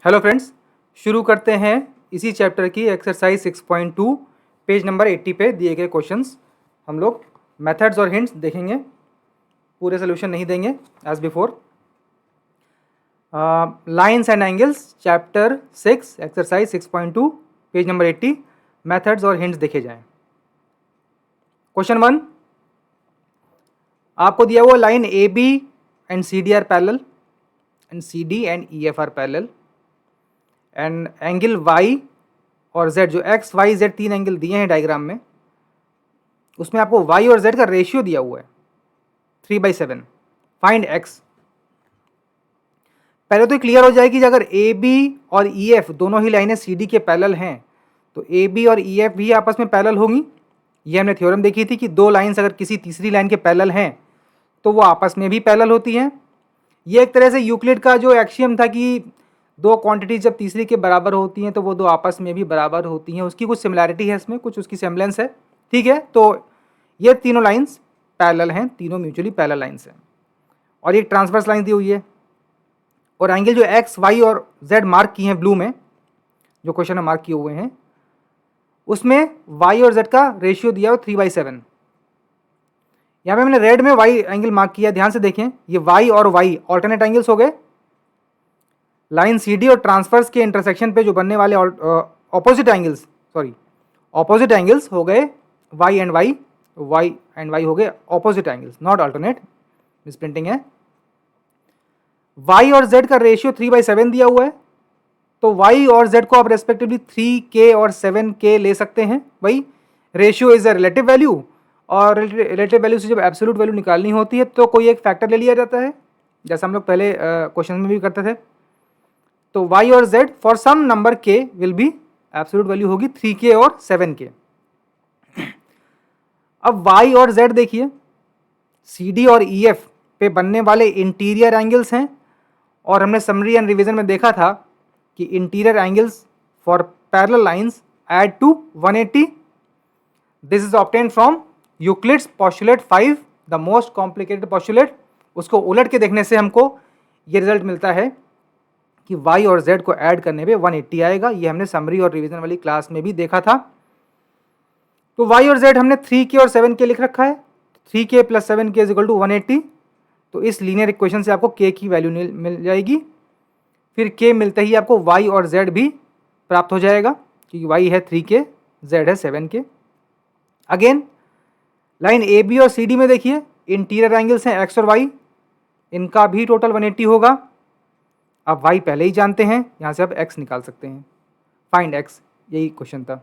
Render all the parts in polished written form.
Hello friends, शुरू करते हैं इसी चैप्टर की एक्सरसाइज 6.2 पेज नंबर 80 पे दिए गए क्वेश्चंस। हम लोग मेथड्स और हिंट्स देखेंगे, पूरे सोल्यूशन नहीं देंगे as before. Lines and angles chapter 6 exercise 6.2 page number 80, methods और हिंट्स देखे जाएं। क्वेश्चन 1, आपको दिया हुआ line A B and C D are parallel and C D and E F are parallel and angle y और z, जो x y z तीन angle दिए हैं डायग्राम में, उसमें आपको y और z का रेशियो दिया हुआ है 3/7। Find x। पहले तो क्लियर हो जाएगी कि अगर ए बी और ई एफ दोनों ही लाइनें सी डी के पैरेलल हैं तो ए बी और ई एफ भी आपस में पैरेलल होंगी। ये हमने थ्योरम देखी थी कि दो लाइन्स अगर किसी तीसरी लाइन के पैरेलल हैं तो वो आपस में भी पैरेलल होती हैं। ये एक तरह से यूक्लिड का जो एक्सियम था कि दो क्वांटिटीज जब तीसरी के बराबर होती हैं तो वो दो आपस में भी बराबर होती हैं, उसकी कुछ सिमिलैरिटी है इसमें, कुछ उसकी सेम्बलेंस है। ठीक है, तो ये तीनों लाइंस पैरेलल हैं, तीनों म्यूचुअली पैरेलल लाइंस हैं और एक ट्रांसवर्स लाइन दी हुई है। और एंगल जो एक्स वाई और जेड मार्क किए हैं ब्लू में, जो क्वेश्चन में मार्क किए हुए हैं, उसमें वाई और जेड का रेशियो दिया हुआ 3/7। यहाँ पे मैंने रेड में वाई एंगल मार्क किया, ध्यान से देखें, ये वाई और वाई ऑल्टरनेट एंगल्स हो गए। लाइन सी डी और ट्रांसफर्स के इंटरसेक्शन पे जो बनने वाले ऑपोजिट एंगल्स हो गए वाई एंड वाई हो गए opposite angles, not alternate, misprinting है। वाई और जेड का रेशियो 3/7 दिया हुआ है, तो वाई और जेड को आप रेस्पेक्टिवली 3k और 7k ले सकते हैं। वही ratio is a relative value, और रिलेटिव वैल्यू से जब एब्सोल्यूट वैल्यू निकालनी होती है तो कोई एक फैक्टर ले लिया जाता है, जैसा हम लोग पहले क्वेश्चन में भी करते थे। तो y और z for some number k will be absolute value होगी 3k और 7k। अब y और z देखिए, CD और EF पे बनने वाले इंटीरियर एंगल्स हैं, और हमने समरी एंड रिवीजन में देखा था कि interior angles for parallel lines add to 180। This is obtained from Euclid's postulate 5, the most complicated postulate. उसको उलट के देखने से हमको ये रिजल्ट मिलता है कि y और z को ऐड करने पे 180 आएगा। ये हमने समरी और रिवीजन वाली क्लास में भी देखा था। तो y और z हमने 3k और 7k लिख रखा है, 3k + 7k = 180। तो इस लीनियर इक्वेशन से आपको k की वैल्यू मिल जाएगी। फिर k मिलते ही आपको y और z भी प्राप्त हो जाएगा, क्योंकि y है 3k, z है 7k। Again line A B और सी डी में देखिए, इंटीरियर एंगल्स हैं x और y, इनका भी टोटल 180 होगा। अब y पहले ही जानते हैं, यहाँ से आप x निकाल सकते हैं। फाइंड x, यही क्वेश्चन था।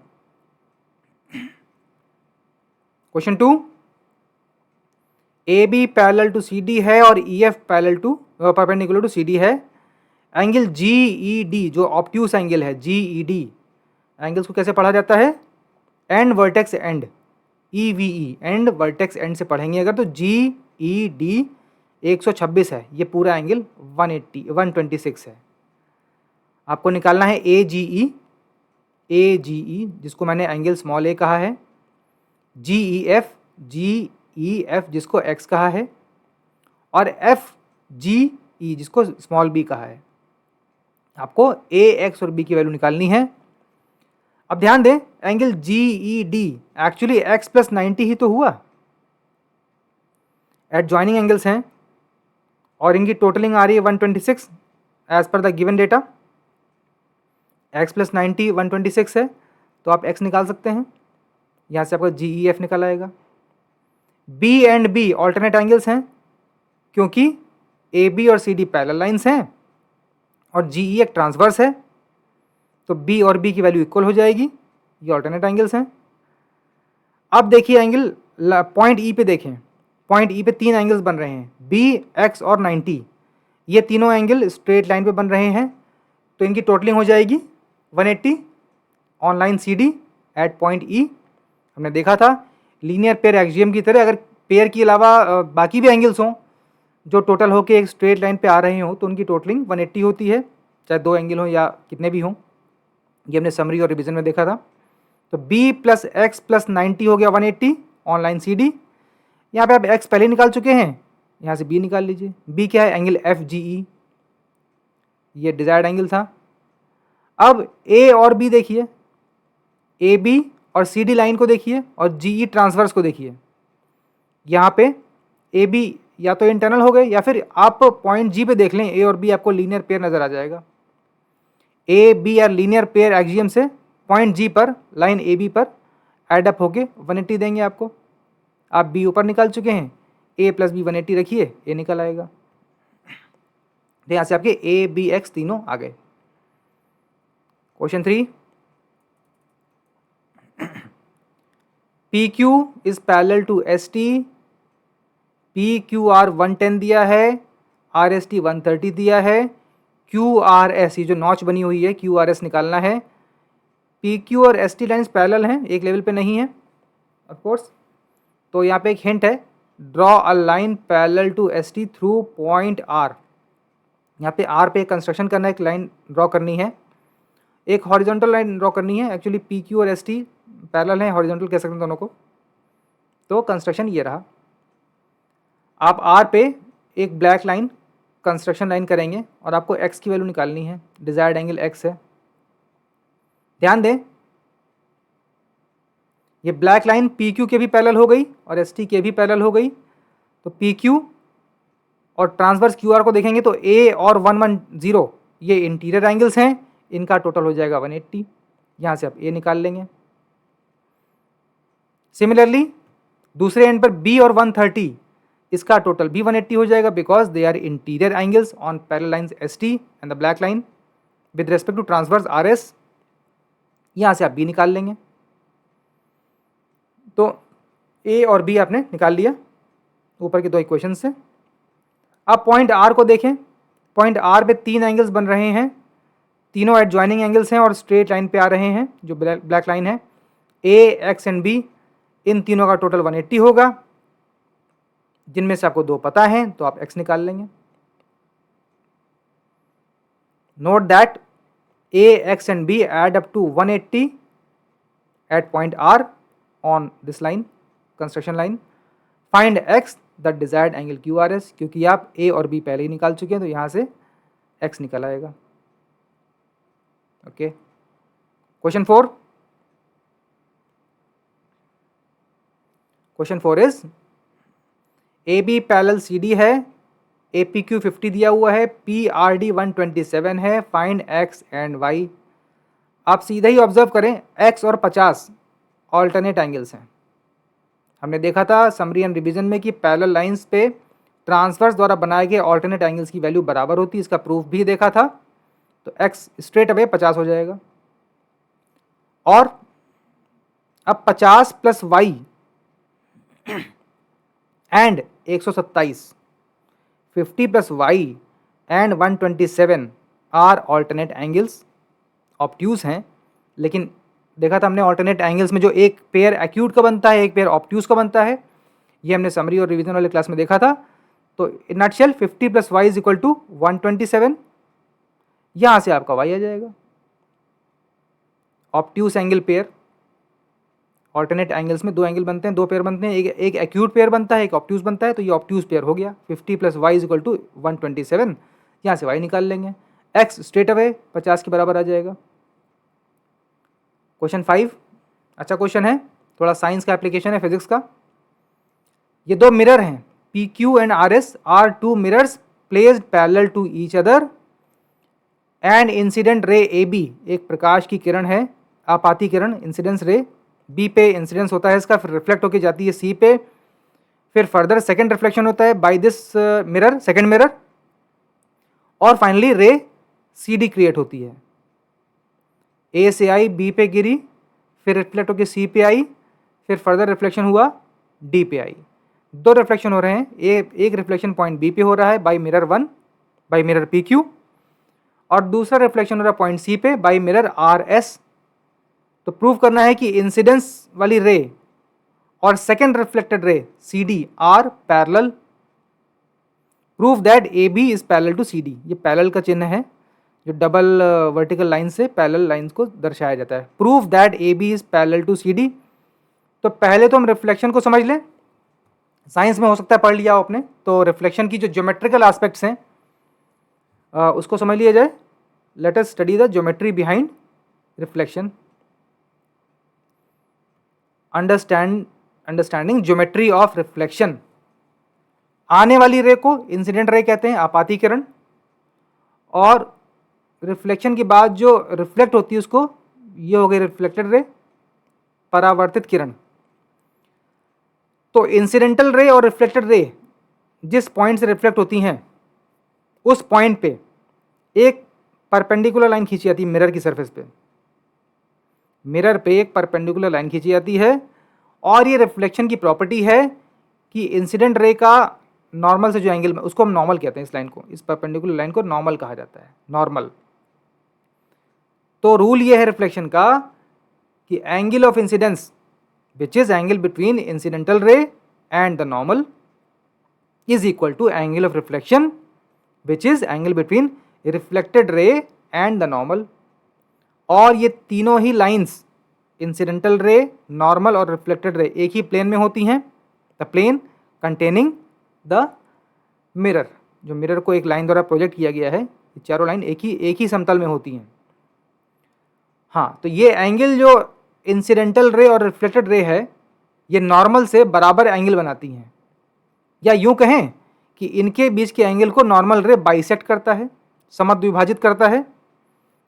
Question 2, A B parallel to C D है और E F perpendicular to C D है। एंगल जी ई डी जो ऑब्ट्यूस एंगल है, जी ई डी एंगल्स को कैसे पढ़ा जाता है? And vertex and, E V E, and vertex and से पढ़ेंगे अगर, तो जी ई डी 126 है, ये पूरा एंगल 126 है। आपको निकालना है ए जी ई, जिसको मैंने एंगल स्मॉल ए कहा है, जी ई एफ जिसको एक्स कहा है, और एफ जी ई जिसको स्मॉल बी कहा है। आपको ए एक्स और बी की वैल्यू निकालनी है। अब ध्यान दें, angle G E D actually x + 90 ही तो हुआ, एडजॉइनिंग एंगल्स हैं और इनकी टोटलिंग आ रही है 126 as per the given data. x + 90 126 है, तो आप x निकाल सकते हैं, यहाँ से आपका जी ई एफ निकल आएगा। b and b alternate angles हैं, क्योंकि ए बी और सी डी पैरेलल लाइंस हैं और जी ई एक ट्रांसवर्स है, तो b और b की वैल्यू इक्वल हो जाएगी। ये ऑल्टरनेट एंगल्स हैं। अब देखिए एंगल पॉइंट ई पे देखें, पॉइंट ई पे तीन एंगल्स बन रहे हैं, b, x और 90। ये तीनों एंगल स्ट्रेट लाइन पे बन रहे हैं, तो इनकी टोटलिंग हो जाएगी 180 on line C D at point E. हमने देखा था लीनियर पेयर एक्सियम की तरह, अगर पेयर के अलावा बाकी भी एंगल्स हों जो टोटल होकर एक स्ट्रेट लाइन पे आ रहे हों तो उनकी टोटलिंग 180 होती है, चाहे दो एंगल हों या कितने भी हों। ये हमने समरी और रिवीजन में देखा था। तो b + x + 90 हो गया 180 ऑन लाइन सी डी। यहाँ पे आप x पहले निकाल चुके हैं, यहाँ से b निकाल लीजिए। b क्या है? एंगल एफ जी ई, ये डिजायर्ड एंगल था। अब ए और बी देखिए, ए बी और सी डी लाइन को देखिए और जी ई ट्रांसवर्स को देखिए। यहाँ पे ए बी या तो इंटरनल हो गए या फिर आप पॉइंट जी पे देख लें, ए और बी आपको लीनियर पेयर नजर आ जाएगा। A B are linear pair axiom से पॉइंट जी पर लाइन ए बी पर एडअप होके 180 देंगे आपको। आप बी ऊपर निकाल चुके हैं, ए प्लस बी 180 रखिए, ए निकल आएगा। तो यहाँ से आपके ए बी एक्स तीनों आ गए। Question 3, P Q is parallel to S T, P Q R 110 दिया है, आर एस टी 130 दिया है, क्यू आर एस, ये जो नॉच बनी हुई है क्यू आर एस निकालना है। पी क्यू और एस टी लाइन्स पैरेलल हैं, एक लेवल पे नहीं है ऑफ कोर्स। तो यहाँ पे एक हिंट है, draw a line parallel to S T through point R. यहाँ पे आर पे कंस्ट्रक्शन करना है, एक लाइन ड्रॉ करनी है, एक हॉरिजॉन्टल लाइन ड्रॉ करनी है। एक्चुअली पी क्यू और एस टी पैरेलल हैं, हॉरिजॉन्टल कह सकते हैं दोनों को। तो कंस्ट्रक्शन ये रहा, आप आर पे एक ब्लैक लाइन कंस्ट्रक्शन लाइन करेंगे और आपको एक्स की वैल्यू निकालनी है, डिजायर्ड एंगल एक्स है। ध्यान दें, ये ब्लैक लाइन पी क्यू के भी पैरेलल हो गई और एस टी के भी पैरेलल हो गई। तो पी क्यू और ट्रांसवर्स क्यू आर को देखेंगे तो ए और 110 ये इंटीरियर एंगल्स हैं, इनका टोटल हो जाएगा 180। यहाँ से आप ए निकाल लेंगे। सिमिलरली दूसरे एंड पर बी और 130, इसका टोटल भी 180 हो जाएगा because they are interior angles on parallel lines S T and the black line with respect to transverse R S. यहाँ से आप बी निकाल लेंगे। तो ए और बी आपने निकाल लिया ऊपर के दो इक्वेशन से। अब पॉइंट आर को देखें, पॉइंट आर पे 3 एंगल्स बन रहे हैं, तीनों एडजॉइनिंग एंगल्स हैं और स्ट्रेट लाइन पे आ रहे हैं, जो ब्लैक लाइन है। ए एक्स एंड बी, इन तीनों का टोटल 180 होगा, जिनमें से आपको 2 पता है तो आप एक्स निकाल लेंगे। Note that A x and B add up to 180 at point R on this line, construction line. Find x the desired angle Q R S, क्योंकि आप ए और बी पहले ही निकाल चुके हैं तो यहाँ से एक्स निकल आएगा। Okay, question 4, question 4 is A B parallel C D है, ए पी क्यू 50 दिया हुआ है, पी आर डी 127 है, फाइंड एक्स एंड वाई। आप सीधा ही ऑब्जर्व करें, एक्स और 50 ऑल्टरनेट एंगल्स हैं। हमने देखा था समरी एंड रिवीजन में कि पैरेलल लाइंस पे ट्रांसवर्स द्वारा बनाए गए ऑल्टरनेट एंगल्स की वैल्यू बराबर होती है, इसका प्रूफ भी देखा था। तो एक्स स्ट्रेट अवे 50 हो जाएगा। और अब 50 plus y and 127, 50 plus y and 127 are alternate angles, obtuse हैं। लेकिन देखा था हमने ऑल्टरनेट एंगल्स में जो एक पेयर एक्यूट का बनता है, एक पेयर ऑब्ट्यूज का बनता है, ये हमने समरी और रिवीजन वाले क्लास में देखा था। तो in nutshell 50 plus y is equal to 127, यहाँ से आपका वाई आ जाएगा। Obtuse angle pair, alternate angles में 2 एंगल बनते हैं, 2 पेयर बनते हैं, एक एक्यूट पेयर बनता है, एक ऑब्ट्यूज बनता है। तो ये ऑब्ट्यूज पेयर हो गया। 50 plus y is equal to 127, यहाँ से वाई निकाल लेंगे। एक्स स्ट्रेट अवे 50 के बराबर आ जाएगा। क्वेश्चन 5 अच्छा क्वेश्चन है, थोड़ा साइंस का एप्लीकेशन है, फिजिक्स का। ये 2 मिरर हैं, P Q and R S are 2 mirrors placed parallel to each other and incident ray A B, एक प्रकाश की किरण है, आपाती किरण इंसिडेंस रे बी पे इंसिडेंस होता है इसका, फिर रिफ्लेक्ट होकर जाती है सी पे, फिर फर्दर सेकेंड रिफ्लेक्शन होता है by this mirror, second mirror, और finally ray C D create होती है। ए से आई बी पे गिरी, फिर रिफ्लेक्ट होकर सी पे आई, फिर फर्दर रिफ्लेक्शन हुआ डी पे आई। 2 रिफ्लेक्शन हो रहे हैं, एक रिफ्लेक्शन पॉइंट बी पे हो रहा है by mirror 1 by mirror P Q, और दूसरा रिफ्लेक्शन हो रहा है पॉइंट सी पे बाय मिरर आर एस। तो प्रूव करना है कि इंसिडेंस वाली रे और second reflected ray C D are parallel. Prove that A B is parallel to C D, ये पैरेलल का चिन्ह है जो डबल वर्टिकल लाइन से पैरेलल लाइंस को दर्शाया जाता है। Prove that A B is parallel to C D. तो पहले तो हम रिफ्लेक्शन को समझ लें, साइंस में हो सकता है पढ़ लिया हो आपने, तो रिफ्लेक्शन की जो ज्योमेट्रिकल एस्पेक्ट्स हैं उसको समझ लिया जाए। Let us study the geometry behind reflection, understanding geometry of reflection. आने वाली रे को इंसिडेंट रे कहते हैं, आपाती किरण, और रिफ्लेक्शन के बाद जो रिफ्लेक्ट होती है उसको, ये हो गई रिफ्लेक्टेड रे, परावर्तित किरण। तो इंसिडेंटल रे और रिफ्लेक्टेड रे जिस पॉइंट से रिफ्लेक्ट होती हैं उस पॉइंट पे एक परपेंडिकुलर लाइन खींची जाती है मिरर की सरफेस पे, मिरर पे एक परपेंडिकुलर लाइन खींची जाती है, और ये रिफ्लेक्शन की प्रॉपर्टी है कि इंसिडेंट रे का नॉर्मल से जो एंगल में, उसको हम नॉर्मल कहते हैं, इस लाइन को, इस परपेंडिकुलर लाइन को नॉर्मल कहा जाता है, नॉर्मल। तो रूल ये है रिफ्लेक्शन का कि angle of incidence which is angle between incidental ray and the normal is equal to angle of reflection which is angle between reflected ray and the normal. और ये तीनों ही लाइंस, इंसिडेंटल रे, नॉर्मल और reflected ray, एक ही plane में होती हैं, the plane containing the mirror. जो मिरर को एक लाइन द्वारा प्रोजेक्ट किया गया है, ये चारों लाइन एक ही समतल में होती हैं। हाँ, तो ये एंगल जो इंसिडेंटल रे और रिफ्लेक्टेड रे है, ये नॉर्मल से बराबर एंगल बनाती हैं, या यूं कहें कि इनके बीच के एंगल को नॉर्मल रे बाइसेक्ट करता है, समद्विभाजित करता है।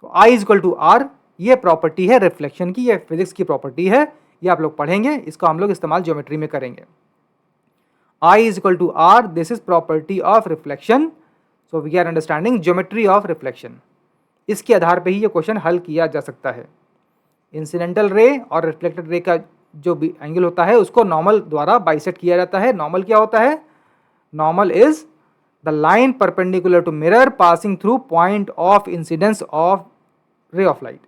तो I इक्वल टू आर, ये प्रॉपर्टी है रिफ्लेक्शन की, ये फिजिक्स की प्रॉपर्टी है, ये आप लोग पढ़ेंगे, इसको हम लोग इस्तेमाल ज्योमेट्री में करेंगे। I is equal to r, this is property of reflection, so we are understanding geometry of reflection. इसके आधार पे ही ये क्वेश्चन हल किया जा सकता है। इंसिडेंटल रे और रिफ्लेक्टेड रे का जो भी एंगल होता है उसको नॉर्मल द्वारा बाइसेक्ट किया जाता है। नॉर्मल क्या होता है? Normal is the line perpendicular to mirror passing through point of incidence of ray of light.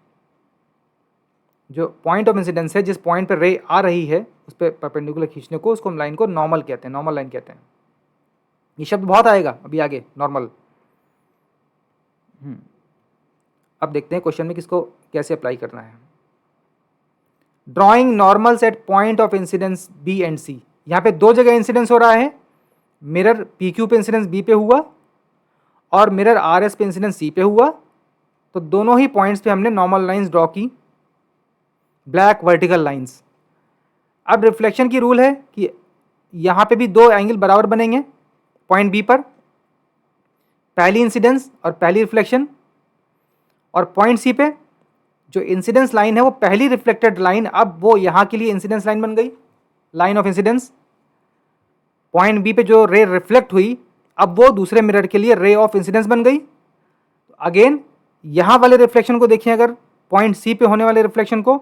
जो पॉइंट ऑफ इंसिडेंस है, जिस पॉइंट पर रे आ रही है उस पर परपेंडिकुलर खींचने को, उसको हम लाइन को नॉर्मल कहते हैं, नॉर्मल लाइन कहते हैं। ये शब्द बहुत आएगा अभी आगे, नॉर्मल। अब देखते हैं क्वेश्चन में किसको कैसे अप्लाई करना है। Drawing normals at point of incidence B and C. यहाँ पे दो जगह इंसिडेंस हो रहा है, मिरर पी क्यू पे इंसिडेंस बी पे हुआ और मिरर आर एस पे इंसिडेंस सी पे हुआ। तो दोनों ही पॉइंट्स पे हमने नॉर्मल लाइंस ड्रॉ की, ब्लैक वर्टिकल लाइंस। अब रिफ्लेक्शन की रूल है कि यहाँ पे भी दो एंगल बराबर बनेंगे पॉइंट बी पर, पहली इंसिडेंस और पहली रिफ्लेक्शन। और पॉइंट सी पे जो इंसिडेंस लाइन है वो पहली रिफ्लेक्टेड लाइन, अब वो यहाँ के लिए इंसिडेंस लाइन बन गई, line of incidence. Point B पे जो रे रिफ्लेक्ट हुई, अब वो दूसरे मिरर के लिए रे ऑफ इंसिडेंस बन गई। अगेन यहाँ वाले रिफ्लेक्शन को देखिए, अगर पॉइंट सी पे होने वाले रिफ्लेक्शन को,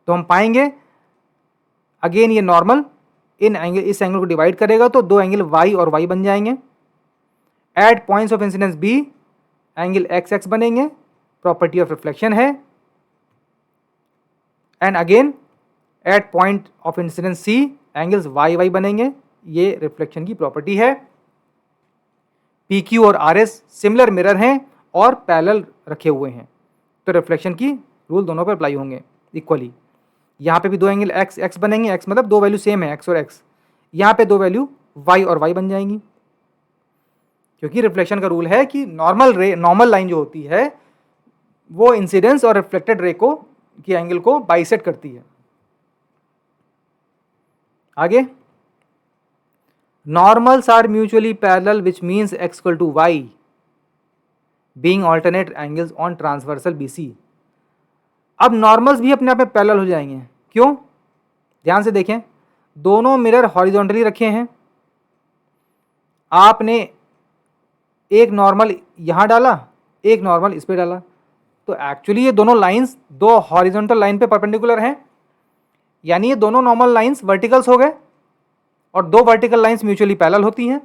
तो हम पाएंगे अगेन ये नॉर्मल इन एंगल, इस एंगल को डिवाइड करेगा तो दो एंगल y और y बन जाएंगे। At points of incidence b angle x x बनेंगे, प्रॉपर्टी ऑफ रिफ्लेक्शन है। And again at point of incidence c angles y y बनेंगे, ये रिफ्लेक्शन की प्रॉपर्टी है। PQ और RS सिमिलर मिरर हैं और पैरेलल रखे हुए हैं, तो रिफ्लेक्शन की रूल दोनों पर अप्लाई होंगे इक्वली। यहाँ पे भी दो एंगल x x बनेंगे, x मतलब दो वैल्यू सेम है x और x, यहाँ पे दो वैल्यू y और y बन जाएंगी, क्योंकि रिफ्लेक्शन का रूल है कि नॉर्मल लाइन जो होती है वो इंसिडेंस और रिफ्लेक्टेड रे को की एंगल को बाइसेक्ट करती है। आगे, normals are mutually parallel which means x equal to y being alternate angles on transversal BC। अब नॉर्मल्स भी अपने आप में पैरेलल हो जाएंगे, क्यों? ध्यान से देखें, दोनों मिरर हॉरिजॉन्टली रखे हैं, आपने एक नॉर्मल यहाँ डाला, एक नॉर्मल इस पे डाला, तो एक्चुअली ये दोनों लाइंस दो हॉरिजॉन्टल लाइन पे परपेंडिकुलर हैं, यानी ये दोनों नॉर्मल लाइंस वर्टिकल्स हो गए और दो वर्टिकल लाइंस म्यूचुअली पैरेलल होती हैं।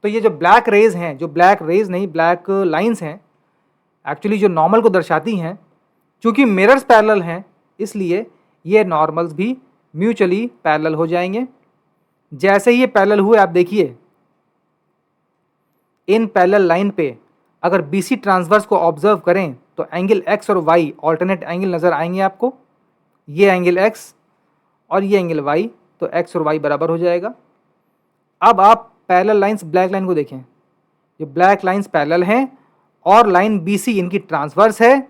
तो ये जो ब्लैक रेज हैं, जो ब्लैक रेज नहीं ब्लैक लाइंस हैं, एक्चुअली जो नॉर्मल को दर्शाती हैं, चूँकि मिरर्स पैरेलल हैं इसलिए ये नॉर्मल्स भी म्यूचुअली पैरेलल हो जाएंगे। जैसे ही ये पैरेलल हुए, आप देखिए इन पैरेलल लाइन पे अगर BC ट्रांसवर्स को ऑब्जर्व करें तो एंगल x और y ऑल्टरनेट एंगल नज़र आएंगे आपको, ये एंगल x और ये एंगल y, तो x और y बराबर हो जाएगा। अब आप पैरेलल लाइंस ब्लैक लाइन को देखें, ये ब्लैक लाइंस पैरेलल हैं और लाइन BC इनकी ट्रांसवर्स है,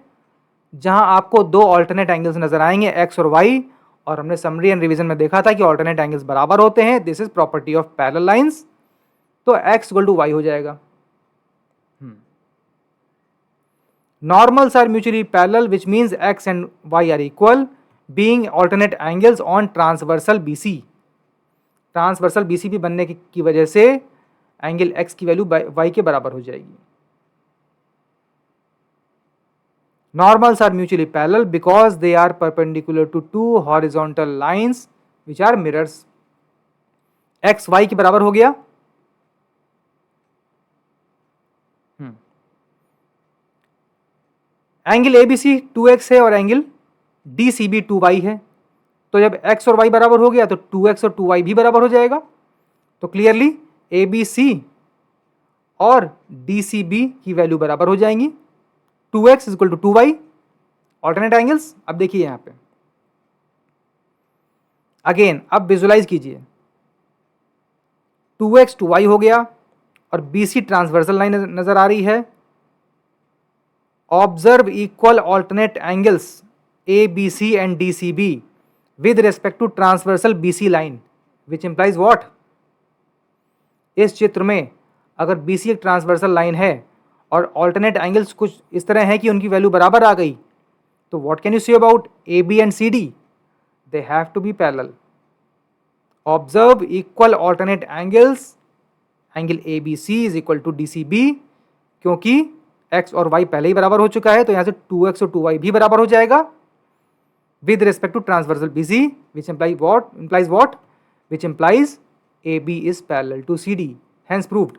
जहां आपको दो ऑल्टरनेट एंगल्स नजर आएंगे एक्स और वाई, और हमने समरी एंड रिवीजन में देखा था कि ऑल्टरनेट एंगल्स बराबर होते हैं। This is property of parallel lines. तो एक्स इक्वल टू वाई हो जाएगा। Normals are mutually parallel, which means x and y are equal, being alternate angles on transversal BC. Transversal BC भी बनने की वजह से एंगल x की value y के बराबर हो जाएगी। Normals are mutually parallel because they are perpendicular to two horizontal lines which are mirrors. x y के बराबर हो गया। एंगल ABC 2x है और एंगल DCB 2y है। तो जब x और y बराबर हो गया तो 2x और 2y भी बराबर हो जाएगा। तो क्लियरली ABC और DCB की वैल्यू बराबर हो जाएंगी। 2x equal to 2y alternate angles. अब देखिए यहां पे अगेन, अब विजुलाइज कीजिए। 2x 2y हो गया और BC ट्रांसवर्सल लाइन नजर आ रही है। Observe equal alternate angles ABC and DCB with respect to transversal BC line, which implies what? इस चित्र में अगर BC एक ट्रांसवर्सल लाइन है और ऑल्टरनेट एंगल्स कुछ इस तरह है कि उनकी वैल्यू बराबर आ गई, तो what can you say about AB and CD? They have to be parallel. Observe equal alternate angles. Angle ABC is equal to DCB, क्योंकि x और y पहले ही बराबर हो चुका है, तो यहां से 2x और 2y भी बराबर हो जाएगा with respect to transversal BC, which implies what? Which implies AB is parallel to CD, hence proved.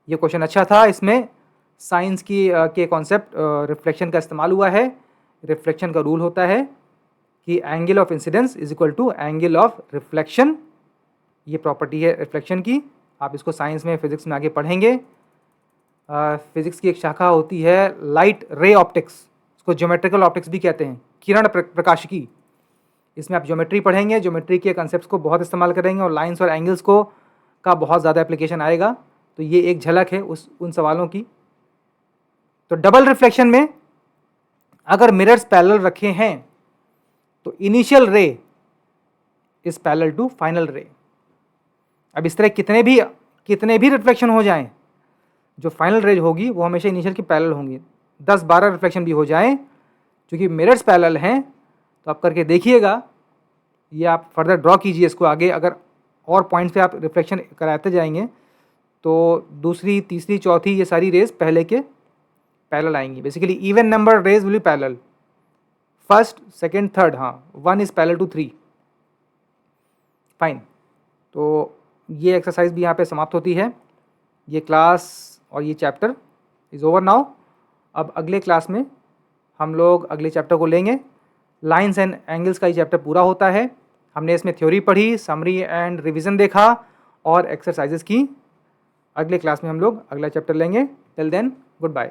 ये क्वेश्चन अच्छा था, इसमें साइंस के कॉन्सेप्ट रिफ्लेक्शन का इस्तेमाल हुआ है। रिफ्लेक्शन का रूल होता है कि angle of incidence is equal to angle of reflection. ये प्रॉपर्टी है रिफ्लेक्शन की। आप इसको साइंस में, फिजिक्स में आगे पढ़ेंगे। फिजिक्स की एक शाखा होती है लाइट रे ऑप्टिक्स, इसको ज्योमेट्रिकल ऑप्टिक्स भी कहते हैं, किरण प्रकाशिकी। इसमें आप ज्योमेट्री पढ़ेंगे, ज्योमेट्री के कंसेप्ट्स को बहुत इस्तेमाल करेंगे और लाइंस और एंगल्स को का बहुत ज़्यादा एप्लीकेशन आएगा। तो ये एक झलक है उन सवालों की। तो डबल रिफ्लेक्शन में अगर मिरर्स पैरेलल रखे हैं तो इनिशियल रे इज पैरेलल टू फाइनल रे। अब इस तरह कितने भी रिफ्लेक्शन हो जाएं, जो फाइनल रेज होगी वो हमेशा इनिशियल की पैरेलल होंगी। 10-12 रिफ्लेक्शन भी हो जाएं, क्योंकि मिरर्स पैरेलल हैं। तो आप करके देखिएगा, ये आप फर्दर ड्रॉ कीजिए इसको आगे। अगर और पॉइंट्स पे आप रिफ्लेक्शन कराते जाएंगे तो दूसरी, तीसरी, चौथी ये सारी रेज पहले के पैरेलल आएंगी। Basically even number rays will be parallel, first, second, third. हाँ, 1 इज पैरेलल टू 3। फाइन। तो ये एक्सरसाइज भी यहाँ पे समाप्त होती है। ये क्लास और ये चैप्टर इज़ ओवर नाउ। अब अगले क्लास में हम लोग अगले चैप्टर को लेंगे। लाइंस एंड एंगल्स का ये चैप्टर पूरा होता है। हमने इसमें थ्योरी पढ़ी, समरी एंड रिवीजन देखा और एक्सरसाइजेस की। अगले क्लास में हम लोग अगला चैप्टर लेंगे। Till then, good bye.